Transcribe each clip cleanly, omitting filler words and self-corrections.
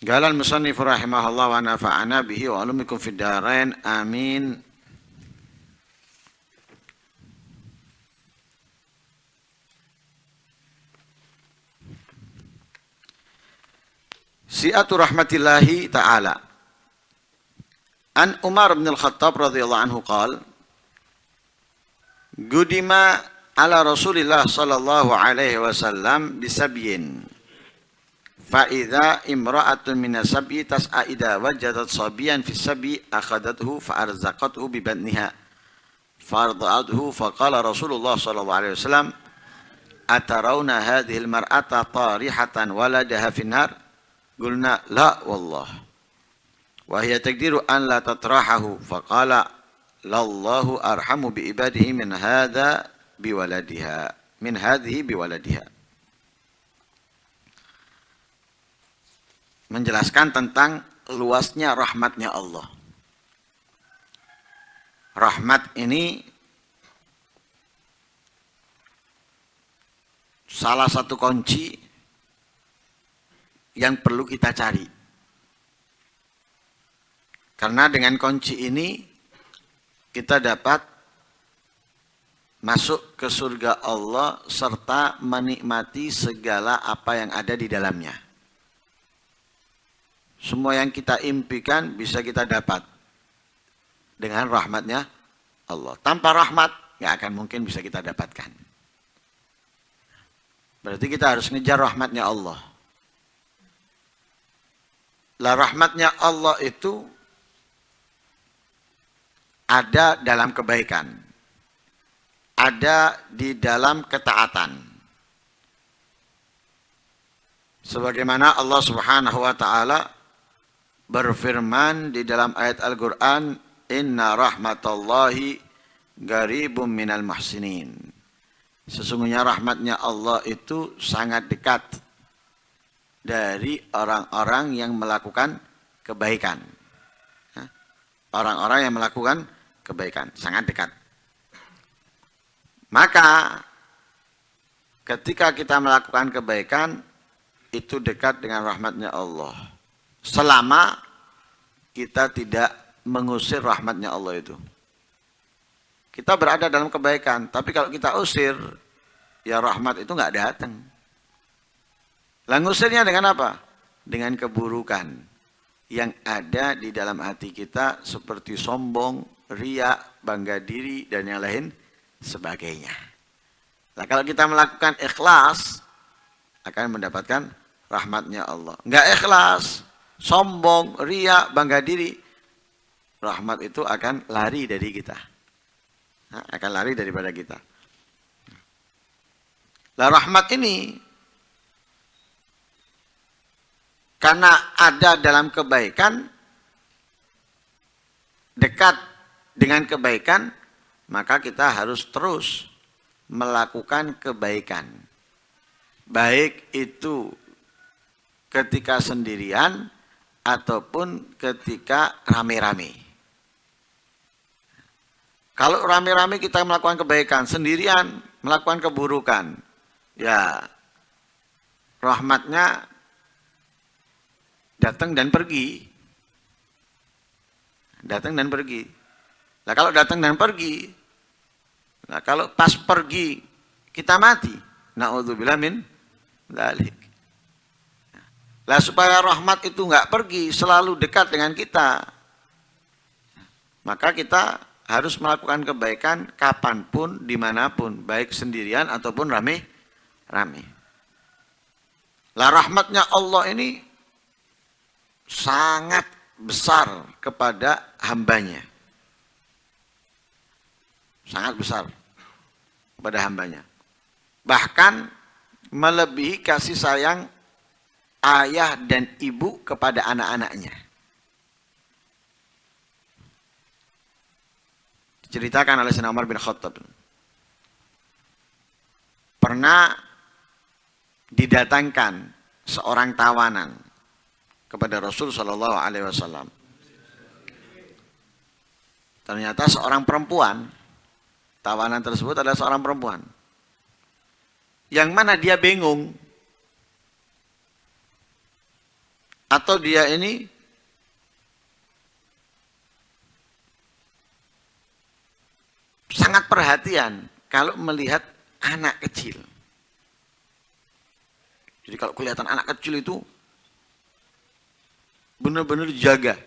Qala al-musannif rahimahullah wa nafa'ana bihi wa ulumikum fid dharain. Amin. Si'atu rahmatillahi ta'ala. An Umar bin Al-Khattab radhiyallahu anhu qala Gudima ala Rasulillah sallallahu alaihi wasallam bisabyin. Fa idza imra'atun min as-sabyi tas'a idza wajadat sabiyan fi as-sabyi akhadathu fa arzaqathu bi badniha farda'athu fa qala Rasulullah sallallahu alaihi wasallam atarawna hadhihi al-mar'ata tarihatan waladaha fi an-nar qulna la wallah wa hiya taqdiru an la tatrahahu fa qala lallahu arhamu bi ibadihi min hadha bi waladiha min hadhihi bi waladiha. Menjelaskan tentang luasnya rahmatnya Allah. Rahmat ini salah satu kunci yang perlu kita cari. Karena dengan kunci ini kita dapat masuk ke surga Allah serta menikmati segala apa yang ada di dalamnya. Semua yang kita impikan bisa kita dapat dengan rahmatnya Allah. Tanpa rahmat nggak akan mungkin bisa kita dapatkan. Berarti kita harus ngejar rahmatnya Allah. Lah rahmatnya Allah itu ada dalam kebaikan, ada di dalam ketaatan. Sebagaimana Allah Subhanahu wa taala berfirman di dalam ayat Al-Qur'an, "Inna rahmatallahi qaribum minal muhsinin." Sesungguhnya rahmatnya Allah itu sangat dekat dari orang-orang yang melakukan kebaikan. Orang-orang yang melakukan kebaikan, sangat dekat. Maka ketika kita melakukan kebaikan, itu dekat dengan rahmatnya Allah. Selama kita tidak mengusir rahmatnya Allah itu. Kita berada dalam kebaikan, tapi kalau kita usir, ya rahmat itu nggak datang. Lah ngusirnya dengan apa? Dengan keburukan yang ada di dalam hati kita seperti sombong, riya, bangga diri, dan yang lain sebagainya. Nah kalau kita melakukan ikhlas, akan mendapatkan rahmatnya Allah. Nggak ikhlas, sombong, riya, bangga diri, rahmat itu akan lari dari kita. Nah, akan lari daripada kita. Lah rahmat ini karena ada dalam kebaikan, dekat dengan kebaikan, maka kita harus terus melakukan kebaikan. Baik itu ketika sendirian ataupun ketika rame-rame. Kalau rame-rame kita melakukan kebaikan, sendirian melakukan keburukan, ya rahmatnya datang dan pergi. Datang dan pergi. Nah kalau datang dan pergi, nah kalau pas pergi kita mati, na'udzubillah min dzalik. Lah supaya rahmat itu nggak pergi, selalu dekat dengan kita, maka kita harus melakukan kebaikan kapanpun, dimanapun, baik sendirian ataupun rame-rame. Lah rahmatnya Allah ini sangat besar kepada hambanya. Sangat besar kepada hambanya. Bahkan melebihi kasih sayang ayah dan ibu kepada anak-anaknya. Diceritakan oleh Sayyidina Umar bin Khattab. Pernah didatangkan seorang tawanan kepada Rasul Shallallahu Alaihi Wasallam. Ternyata seorang perempuan, tawanan tersebut adalah seorang perempuan, yang mana dia bingung atau dia ini sangat perhatian kalau melihat anak kecil. Jadi kalau kelihatan anak kecil itu benar-benar dijaga.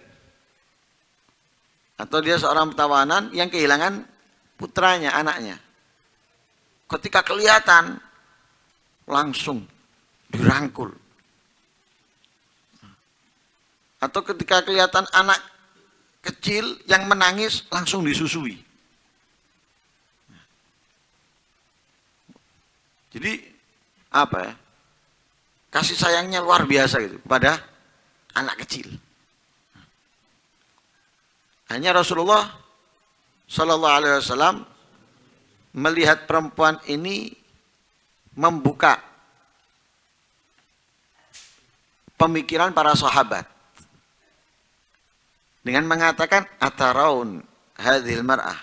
Atau dia seorang tawanan yang kehilangan putranya, anaknya. Ketika kelihatan, langsung dirangkul. Atau ketika kelihatan anak kecil yang menangis, langsung disusui. Jadi, apa ya? Kasih sayangnya luar biasa gitu pada anak kecil. Hanya Rasulullah Sallallahu Alaihi Wasallam melihat perempuan ini membuka pemikiran para sahabat dengan mengatakan ataraun hadhil mar'ah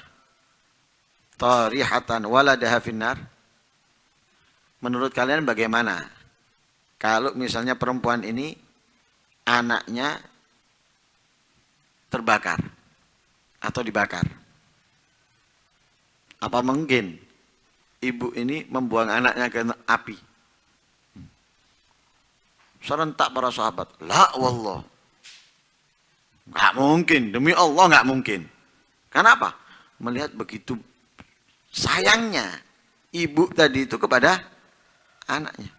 tarihatan waladaha finnar. Menurut kalian bagaimana kalau misalnya perempuan ini anaknya terbakar atau dibakar? Apa mungkin ibu ini membuang anaknya ke api? Serentak para sahabat, la wallah, nggak mungkin, demi Allah nggak mungkin. Kenapa? Melihat begitu sayangnya ibu tadi itu kepada anaknya.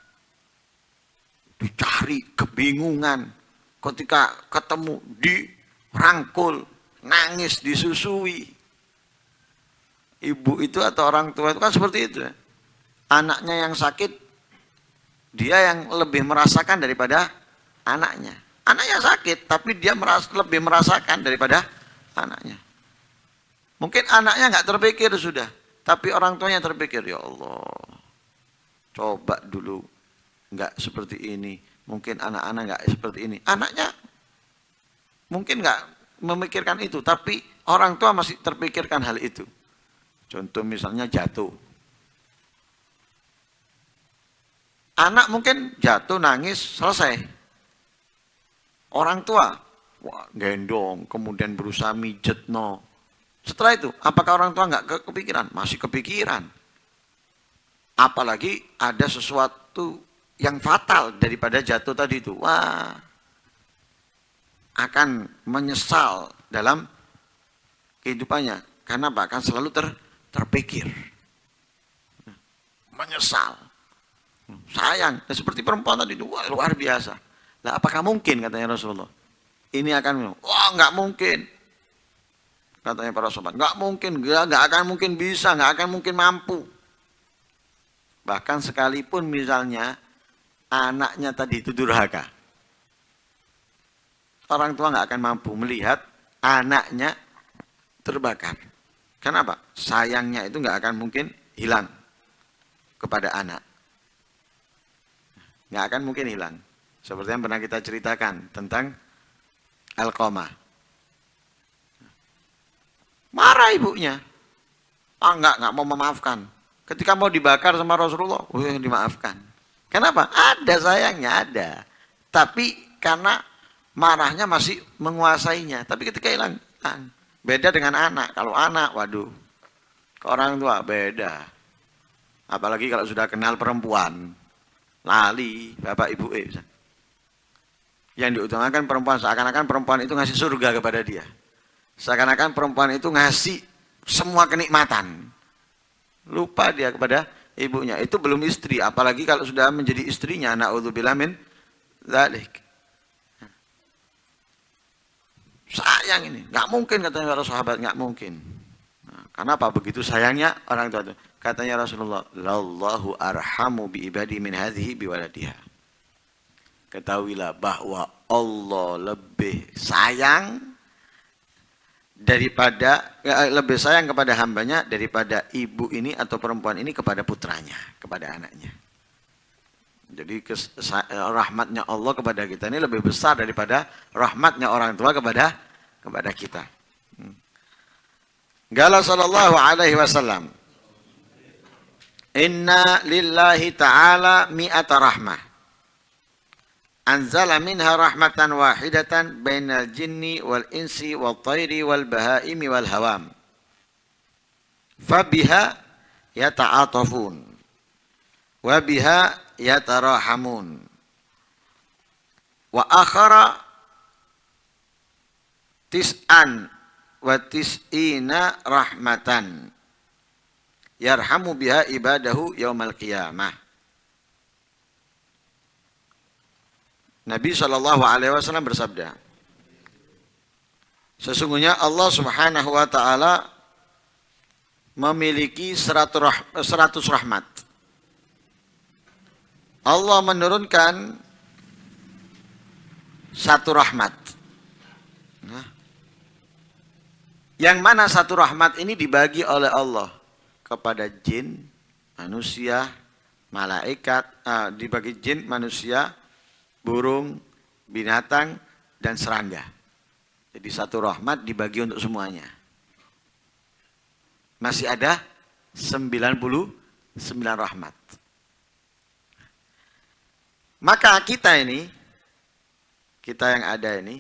Dicari, kebingungan, ketika ketemu dirangkul, nangis, disusui. Ibu itu atau orang tua itu kan seperti itu. Anaknya yang sakit, dia yang lebih merasakan daripada anaknya. Anaknya sakit, tapi dia lebih merasakan daripada anaknya. Mungkin anaknya nggak terpikir sudah, tapi orang tuanya terpikir, ya Allah, coba dulu nggak seperti ini. Mungkin anak-anak nggak seperti ini. Anaknya mungkin nggak memikirkan itu, tapi orang tua masih terpikirkan hal itu. Contoh misalnya jatuh. Anak mungkin jatuh, nangis, selesai. Orang tua, wah, gendong, kemudian berusaha mijet, no. Setelah itu, apakah orang tua nggak kepikiran? Masih kepikiran. Apalagi ada sesuatu yang fatal daripada jatuh tadi itu. Wah, akan menyesal dalam kehidupannya. Karena bahkan selalu terpikir. Menyesal. Sayang. Dan seperti perempuan tadi itu, wah, luar biasa. Lah apakah mungkin, katanya Rasulullah, ini akan, wah nggak mungkin. Katanya para sahabat, nggak mungkin, nggak akan mungkin bisa, nggak akan mungkin mampu. Bahkan sekalipun misalnya anaknya tadi itu durhaka, orang tua nggak akan mampu melihat anaknya terbakar. Kenapa? Sayangnya itu nggak akan mungkin hilang kepada anak. Nggak akan mungkin hilang. Seperti yang pernah kita ceritakan tentang Alqamah. Marah ibunya. Nggak mau memaafkan. Ketika mau dibakar sama Rasulullah, dimaafkan. Kenapa? Ada sayangnya, ada. Tapi karena marahnya masih menguasainya. Tapi ketika hilang. Beda dengan anak. Kalau anak, waduh, ke orang tua beda. Apalagi kalau sudah kenal perempuan, lali bapak ibu. Yang diutamakan perempuan, seakan-akan perempuan itu ngasih surga kepada dia. Seakan-akan perempuan itu ngasih semua kenikmatan. Lupa dia kepada ibunya. Itu belum istri, apalagi kalau sudah menjadi istrinya. Na'udzubillah min dzalik. Sayang ini, nggak mungkin, katanya para sahabat, nggak mungkin. Nah, kenapa begitu sayangnya orang tua itu? Katanya Rasulullah, "Lallahu arhamu bi ibadi min hadhihi bi waladiha." Ketahuilah bahwa Allah lebih sayang lebih sayang kepada hambanya daripada ibu ini atau perempuan ini kepada putranya, kepada anaknya. Jadi rahmatnya Allah kepada kita ini lebih besar daripada rahmatnya orang tua kepada kita. Qala sallallahu alaihi wasallam, "Inna lillahi ta'ala mi'ata rahmah." anzala minha rahmatan wahidatan bainal jinni wal insi wal tayri wal bahaimi wal hawam. Fabiha yata'atafun wa biha yatarahamun wa akhara tis'an wa tis'ina rahmatan yarhamu biha ibadahu yaumal qiyamah. Nabi SAW bersabda, sesungguhnya Allah Subhanahu wa ta'ala memiliki 100 rahmat. Allah menurunkan 1 rahmat. Nah, yang mana 1 rahmat ini dibagi oleh Allah kepada jin, manusia, malaikat, dibagi jin, manusia, burung, binatang, dan serangga. Jadi 1 rahmat dibagi untuk semuanya. Masih ada 99 rahmat. Maka kita yang ada ini,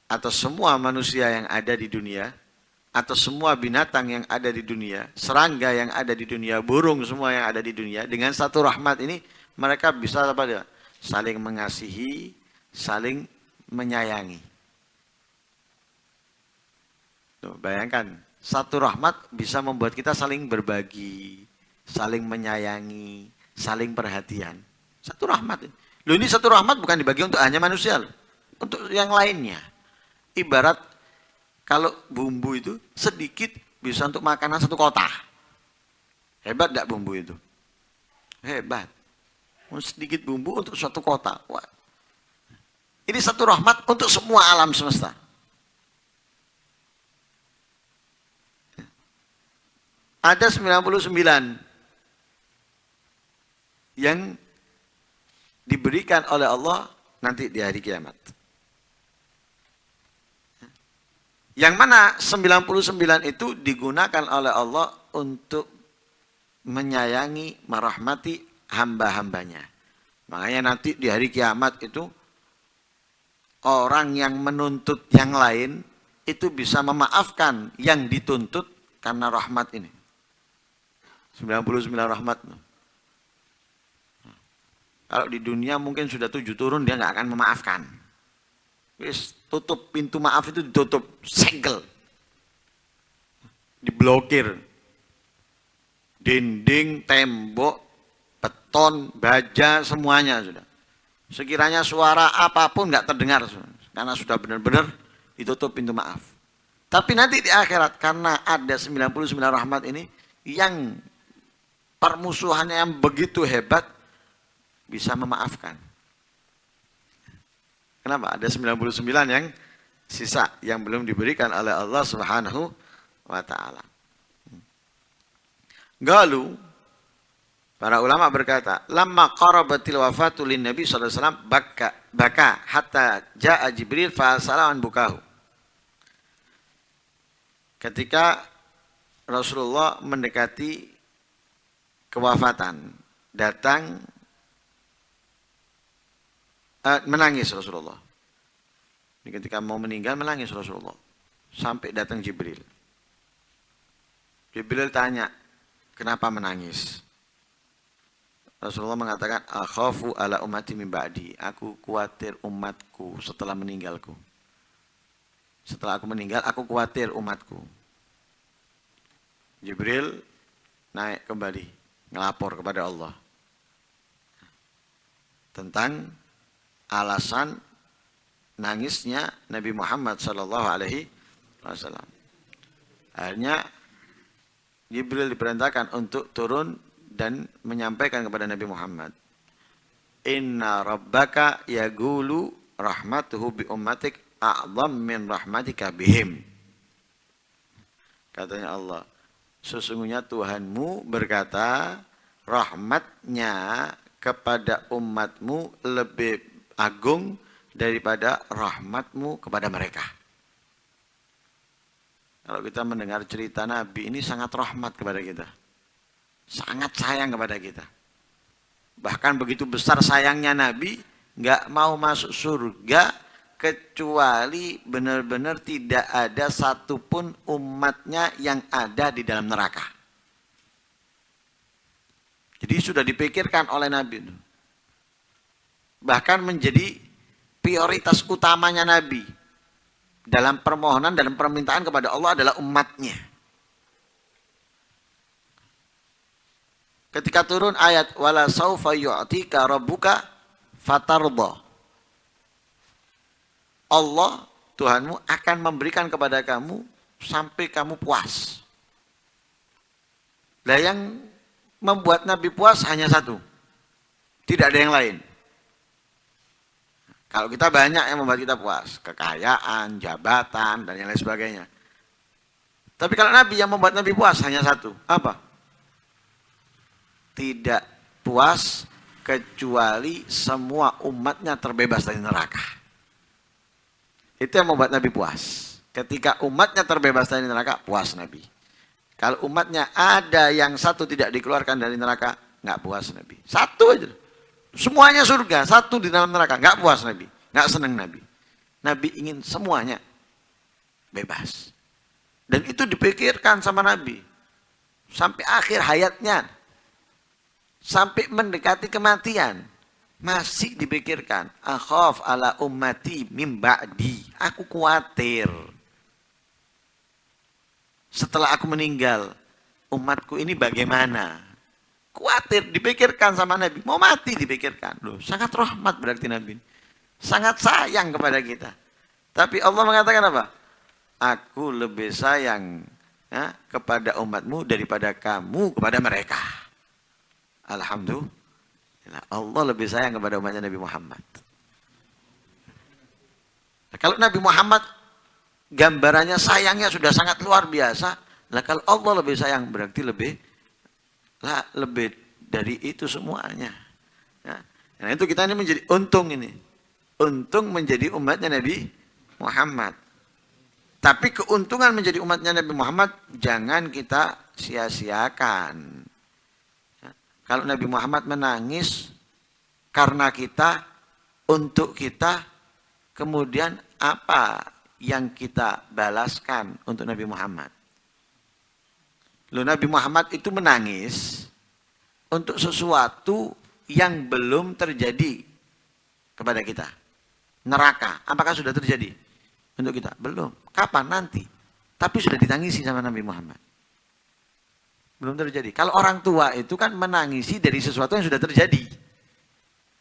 atau semua manusia yang ada di dunia, atau semua binatang yang ada di dunia, serangga yang ada di dunia, burung semua yang ada di dunia, dengan 1 rahmat ini mereka bisa apa dia? Saling mengasihi, saling menyayangi. Tuh, bayangkan, 1 rahmat bisa membuat kita saling berbagi, saling menyayangi, saling perhatian. 1 rahmat. Loh, ini 1 rahmat bukan dibagi untuk hanya manusia, untuk yang lainnya. Ibarat kalau bumbu itu sedikit bisa untuk makanan 1 kota. Hebat enggak bumbu itu? Hebat. Sedikit bumbu untuk 1 kota. Wah. Ini 1 rahmat untuk semua alam semesta. Ada 99 yang diberikan oleh Allah nanti di hari kiamat. Yang mana 99 itu digunakan oleh Allah untuk menyayangi, merahmati hamba-hambanya. Makanya nanti di hari kiamat itu orang yang menuntut yang lain itu bisa memaafkan yang dituntut karena rahmat ini. 99 rahmat. Kalau di dunia mungkin sudah 7 turun, dia nggak akan memaafkan. Wis tutup, pintu maaf itu ditutup, segel, diblokir, dinding, tembok, beton, baja, semuanya sudah. Sekiranya suara apapun nggak terdengar, karena sudah benar-benar ditutup pintu maaf. Tapi nanti di akhirat, karena ada 99 rahmat ini, yang permusuhannya yang begitu hebat, bisa memaafkan. Kenapa? Ada 99 yang sisa, yang belum diberikan oleh Allah Subhanahu wa ta'ala. Galu, para ulama berkata, lamma qarabatil wafatu lin Nabi sallallahu alaihi wasallam baka hatta jaa Jibril fa salaman bukahu. Ketika Rasulullah mendekati kewafatan, datang menangis Rasulullah. Ketika mau meninggal menangis Rasulullah. Sampai datang Jibril. Jibril tanya, kenapa menangis? Rasulullah mengatakan, akhafu ala ummati min ba'di. Aku khawatir umatku setelah meninggalku. Setelah aku meninggal, aku khawatir umatku. Jibril naik kembali, ngelapor kepada Allah tentang alasan nangisnya Nabi Muhammad sallallahu alaihi wasallam. Akhirnya Jibril diperintahkan untuk turun dan menyampaikan kepada Nabi Muhammad, inna rabbaka yagulu rahmatuhu bi ummatik a'zam min rahmatika bihim. Katanya Allah, sesungguhnya Tuhanmu berkata, rahmatnya kepada umatmu lebih agung daripada rahmatmu kepada mereka. Kalau kita mendengar cerita Nabi ini sangat rahmat kepada kita. Sangat sayang kepada kita. Bahkan begitu besar sayangnya Nabi, nggak mau masuk surga kecuali benar-benar tidak ada satupun umatnya yang ada di dalam neraka. Jadi sudah dipikirkan oleh Nabi. Bahkan menjadi prioritas utamanya Nabi dalam permohonan, dalam permintaan kepada Allah adalah umatnya. Ketika turun ayat wala saufa yu'tika rabbuka fatardha. Allah Tuhanmu akan memberikan kepada kamu sampai kamu puas. Nah, yang membuat Nabi puas hanya satu. Tidak ada yang lain. Kalau kita banyak yang membuat kita puas, kekayaan, jabatan, dan yang lain sebagainya. Tapi kalau Nabi yang membuat Nabi puas hanya satu, apa? Tidak puas kecuali semua umatnya terbebas dari neraka. Itu yang membuat Nabi puas. Ketika umatnya terbebas dari neraka, puas Nabi. Kalau umatnya ada yang satu tidak dikeluarkan dari neraka, nggak puas Nabi. Satu aja. Semuanya surga, satu di dalam neraka. Nggak puas Nabi, nggak senang Nabi. Nabi ingin semuanya bebas. Dan itu dipikirkan sama Nabi. Sampai akhir hayatnya. Sampai mendekati kematian. Masih dipikirkan. Akhaf ala ummati mim ba'di. Aku khawatir. Setelah aku meninggal, umatku ini bagaimana? Khawatir, dipikirkan sama Nabi. Mau mati dipikirkan. Loh, sangat rahmat berarti Nabi. Sangat sayang kepada kita. Tapi Allah mengatakan apa? Aku lebih sayang ya, kepada umatmu daripada kamu kepada mereka. Alhamdulillah. Allah lebih sayang kepada umatnya Nabi Muhammad. Nah, kalau Nabi Muhammad gambarannya sayangnya sudah sangat luar biasa. Nah, kalau Allah lebih sayang berarti lebih dari itu semuanya. Ya. Nah itu kita ini menjadi untung ini. Untung menjadi umatnya Nabi Muhammad. Tapi keuntungan menjadi umatnya Nabi Muhammad jangan kita sia-siakan. Ya. Kalau Nabi Muhammad menangis karena kita, untuk kita, kemudian apa yang kita balaskan untuk Nabi Muhammad? Loh, Nabi Muhammad itu menangis untuk sesuatu yang belum terjadi kepada kita. Neraka, apakah sudah terjadi untuk kita? Belum. Kapan? Nanti. Tapi sudah ditangisi sama Nabi Muhammad. Belum terjadi. Kalau orang tua itu kan menangisi dari sesuatu yang sudah terjadi.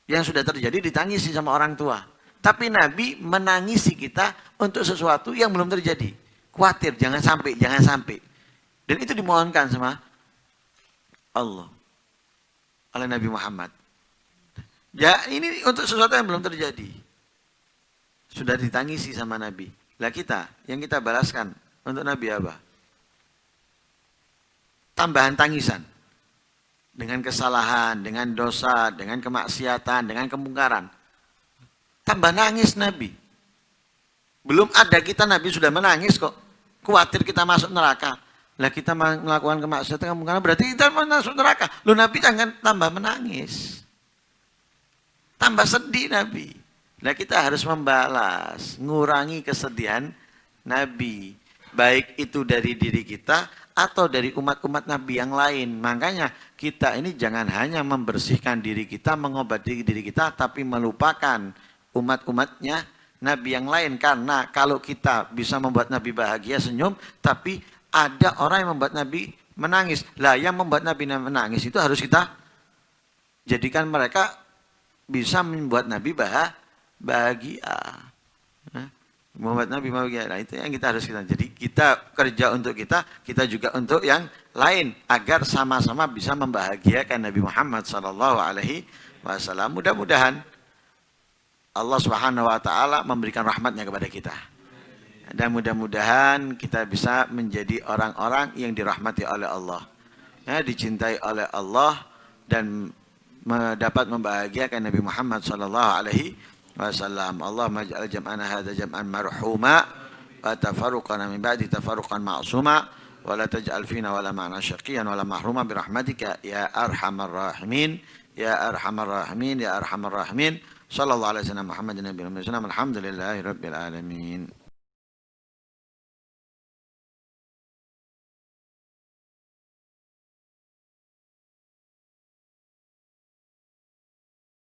Yang sudah terjadi ditangisi sama orang tua. Tapi Nabi menangisi kita untuk sesuatu yang belum terjadi. Khawatir, jangan sampai, jangan sampai. Dan itu dimohonkan sama Allah oleh Nabi Muhammad. Ya ini untuk sesuatu yang belum terjadi. Sudah ditangisi sama Nabi. Lah kita, yang kita balaskan untuk Nabi apa? Tambahan tangisan. Dengan kesalahan, dengan dosa, dengan kemaksiatan, dengan kemungkaran. Tambah nangis Nabi. Belum ada kita Nabi sudah menangis kok. Khawatir kita masuk neraka. Lah kita melakukan kemaksiatan kemungkaran berarti kita masuk neraka. Lu Nabi jangan tambah menangis. Tambah sedih Nabi. Lah kita harus membalas, ngurangi kesedihan Nabi. Baik itu dari diri kita atau dari umat-umat Nabi yang lain. Makanya kita ini jangan hanya membersihkan diri kita, mengobati diri kita, tapi melupakan umat-umatnya Nabi yang lain. Karena kalau kita bisa membuat Nabi bahagia, senyum, tapi ada orang yang membuat Nabi menangis. Lah yang membuat Nabi menangis itu harus kita jadikan mereka bisa membuat Nabi bahagia. Membuat Nabi bahagia. Nah itu yang kita harus kita. Jadi kita kerja untuk kita juga untuk yang lain. Agar sama-sama bisa membahagiakan Nabi Muhammad SAW. Mudah-mudahan Allah Subhanahu Wa Taala memberikan rahmatnya kepada kita. Dan mudah-mudahan kita bisa menjadi orang-orang yang dirahmati oleh Allah. Ya, dicintai oleh Allah dan dapat membahagiakan Nabi Muhammad SAW. Allahumma ja'al jam'ana hadza jam'an marhuma wa tafarruqana min ba'di tafarruqan ma'suma wa la taj'al fina wa la ma'na syaqiyan wa la mahruma bi rahmatika ya arhamar rahimin ya arhamar rahimin ya arhamar rahimin. Sallallahu alaihi wasallam Muhammadin nabiyina Muhammad. Alhamdulillahirabbil alamin.